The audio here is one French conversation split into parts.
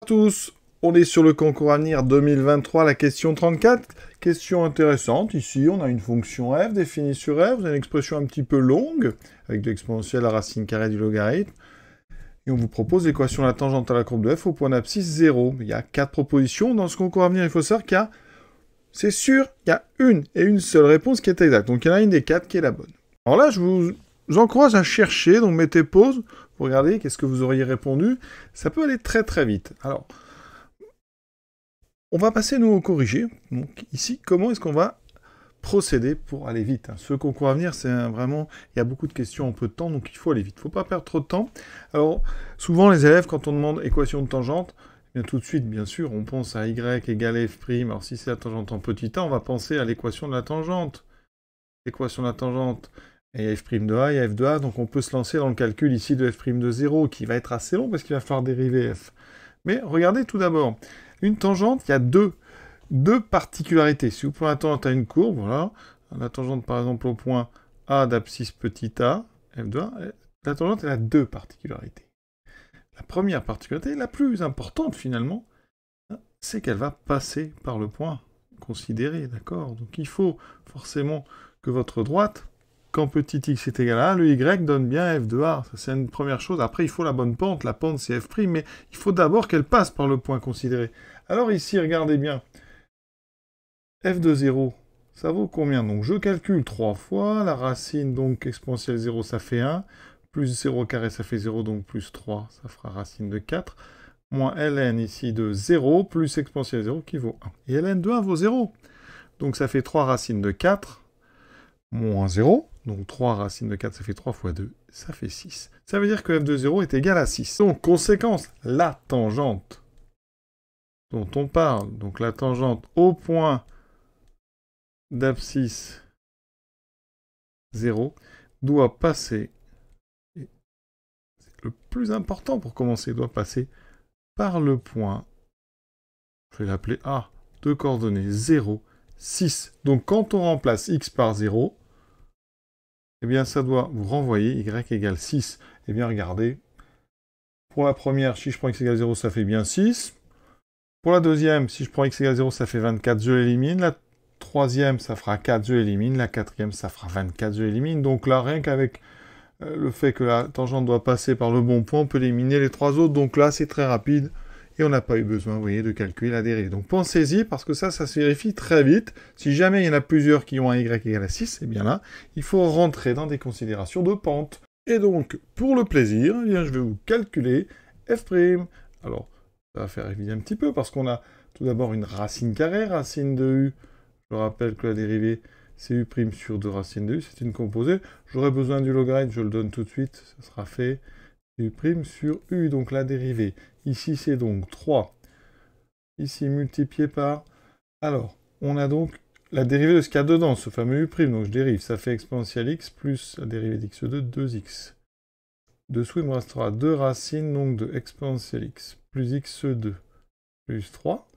tous, on est sur le concours Avenir 2023, la question 34. Question intéressante, ici on a une fonction f définie sur f, vous avez une expression un petit peu longue, avec de l'exponentielle à racine carrée du logarithme, et on vous propose l'équation de la tangente à la courbe de f au point d'abscisse 0. Il y a 4 propositions, dans ce concours Avenir, il faut savoir qu'il y a, c'est sûr, il y a une et une seule réponse qui est exacte, donc il y en a une des 4 qui est la bonne. Alors là, je vous encourage à chercher, donc mettez pause, pour regarder qu'est-ce que vous auriez répondu, ça peut aller très très vite. Alors, on va passer, nous, au corrigé. Donc, ici, comment est-ce qu'on va procéder pour aller vite? Ce concours à venir, c'est vraiment... Il y a beaucoup de questions en peu de temps, donc il faut aller vite. Il ne faut pas perdre trop de temps. Alors, souvent, les élèves, quand on demande équation de tangente, bien tout de suite, bien sûr, on pense à y égale f'. Alors, si c'est la tangente en petit a, on va penser à l'équation de la tangente. L'équation de la tangente, il y a f' de a, il y a f de a, donc on peut se lancer dans le calcul ici de f' de 0, qui va être assez long, parce qu'il va falloir dériver f. Mais regardez tout d'abord... Une tangente, il y a deux particularités. Si vous prenez la tangente à une courbe, voilà, la tangente par exemple au point A d'abscisse petit a, f de a, la tangente elle a deux particularités. La première particularité, la plus importante finalement, c'est qu'elle va passer par le point considéré, d'accord? Donc il faut forcément que votre droite, quand petit x est égal à 1, le y donne bien f de a. Ça, c'est une première chose. Après, il faut la bonne pente. La pente, c'est f', mais il faut d'abord qu'elle passe par le point considéré. Alors ici, regardez bien. f de 0, ça vaut combien? Donc, je calcule 3 fois. La racine, donc, exponentielle 0, ça fait 1. Plus 0 carré, ça fait 0, donc plus 3, ça fera racine de 4. Moins ln ici de 0, plus exponentielle 0 qui vaut 1. Et ln de 1 vaut 0. Donc, ça fait 3 racines de 4. Moins 0, donc 3 racines de 4, ça fait 3 fois 2, ça fait 6. Ça veut dire que f de 0 est égal à 6. Donc, conséquence, la tangente dont on parle, donc la tangente au point d'abscisse 0, doit passer, c'est le plus important pour commencer, doit passer par le point, je vais l'appeler A, de coordonnées 0, 6. Donc, quand on remplace x par 0, eh bien, ça doit vous renvoyer y égale 6. Eh bien, regardez. Pour la première, si je prends x égale 0, ça fait bien 6. Pour la deuxième, si je prends x égale 0, ça fait 24, je l'élimine. La troisième, ça fera 4, je l'élimine. La quatrième, ça fera 24, je l'élimine. Donc là, rien qu'avec le fait que la tangente doit passer par le bon point, on peut éliminer les trois autres. Donc là, c'est très rapide. Et on n'a pas eu besoin, vous voyez, de calculer la dérivée. Donc pensez-y, parce que ça se vérifie très vite. Si jamais il y en a plusieurs qui ont un y égale à 6, eh bien là, il faut rentrer dans des considérations de pente. Et donc, pour le plaisir, eh bien, je vais vous calculer f'. Alors, ça va faire réviser un petit peu, parce qu'on a tout d'abord une racine carrée, racine de u. Je rappelle que la dérivée, c'est u' sur 2 racines de u, c'est une composée. J'aurai besoin du logarithme, je le donne tout de suite, ça sera fait. U' sur u, donc la dérivée. Ici, c'est donc 3. Ici, multiplié par... Alors, on a donc la dérivée de ce qu'il y a dedans, ce fameux u'. Donc, je dérive. Ça fait exponentielle x plus la dérivée d'x2, 2x. Dessous, il me restera 2 racines, donc de exponentielle x plus x2 plus 3,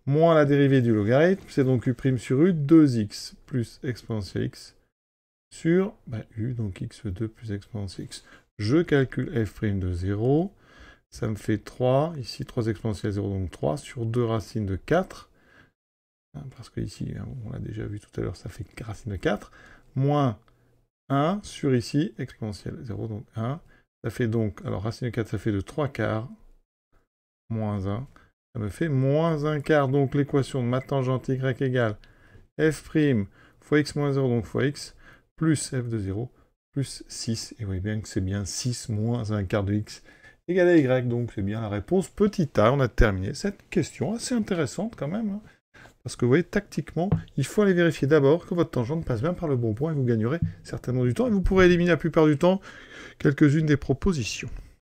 moins la dérivée du logarithme. C'est donc u' sur u, 2x plus exponentielle x sur u, donc x2 plus exponentielle x. Je calcule f' de 0. Ça me fait 3, ici 3 exponentielle 0, donc 3, sur 2 racines de 4. Parce que ici, on l'a déjà vu tout à l'heure, ça fait racine de 4. Moins 1 sur ici, exponentielle 0, donc 1. Ça fait donc, alors racine de 4, ça fait de 3 quarts. Moins 1. Ça me fait moins 1 quart. Donc l'équation de ma tangente y égale f' fois x moins 0, donc fois x, plus f de 0, plus 6. Et vous voyez bien que c'est bien 6 moins 1 quart de x égale à y, donc c'est bien la réponse petit a. On a terminé cette question, assez intéressante quand même, parce que vous voyez, tactiquement, il faut aller vérifier d'abord que votre tangente passe bien par le bon point, et vous gagnerez certainement du temps, et vous pourrez éliminer la plupart du temps quelques-unes des propositions.